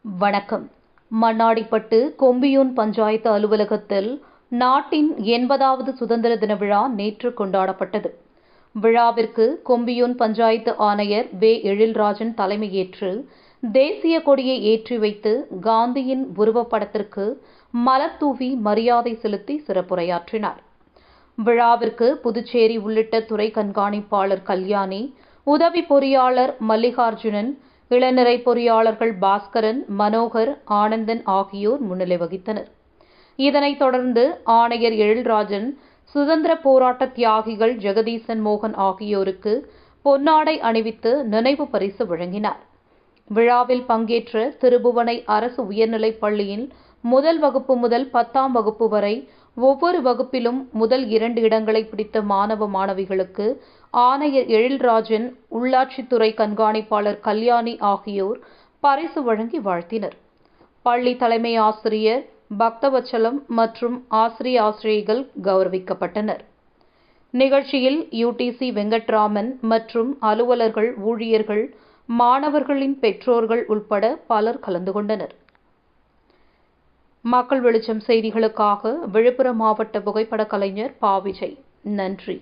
வணக்கம். மண்ணாடிப்பட்டு கொம்பியூன் பஞ்சாயத்து அலுவலகத்தில் நாட்டின் 80வது சுதந்திர தின விழா நேற்று கொண்டாடப்பட்டது. விழாவிற்கு கொம்பியூன் பஞ்சாயத்து ஆணையர் வே. எழில்ராஜன் தலைமையேற்று தேசிய கொடியை ஏற்றி வைத்து காந்தியின் உருவப்படத்திற்கு மலர் தூவி மரியாதை செலுத்தி சிறப்புரையாற்றினார். விழாவிற்கு புதுச்சேரி உள்ளிட்ட துறை கண்காணிப்பாளர் கல்யாணி, உதவி பொறியாளர் மல்லிகார்ஜுனன், இளநிலை பொறியாளர்கள் பாஸ்கரன், மனோகர், ஆனந்தன் ஆகியோர் முன்னிலை வகித்தனர். இதனைத் தொடர்ந்து ஆணையர் எழில்ராஜன் சுதந்திர போராட்ட தியாகிகள் ஜெகதீசன் மோகன் ஆகியோருக்கு பொன்னாடை அணிவித்து நினைவு பரிசு வழங்கினார். விழாவில் பங்கேற்ற திருபுவனை அரசு உயர்நிலைப் பள்ளியில் முதல் வகுப்பு முதல் 10ஆம் வகுப்பு வரை ஒவ்வொரு வகுப்பிலும் முதல் 2 இடங்களை பிடித்த மாணவ மாணவிகளுக்கு ஆணையர் எழில்ராஜன், உள்ளாட்சித்துறை கண்காணிப்பாளர் கல்யாணி ஆகியோர் பரிசு வழங்கி வாழ்த்தினர். பள்ளி தலைமை ஆசிரியர் பக்தவச்சலம் மற்றும் ஆசிரியைகள் கௌரவிக்கப்பட்டனர். நிகழ்ச்சியில் UTC வெங்கட்ராமன் மற்றும் அலுவலர்கள், ஊழியர்கள், மாணவர்களின் பெற்றோர்கள் உட்பட பலர் கலந்து கொண்டனர். மக்கள் வெளிச்சம் செய்திகளுக்காக விழுப்புரம் மாவட்ட புகைப்பட கலைஞர் பா. விஜய். நன்றி.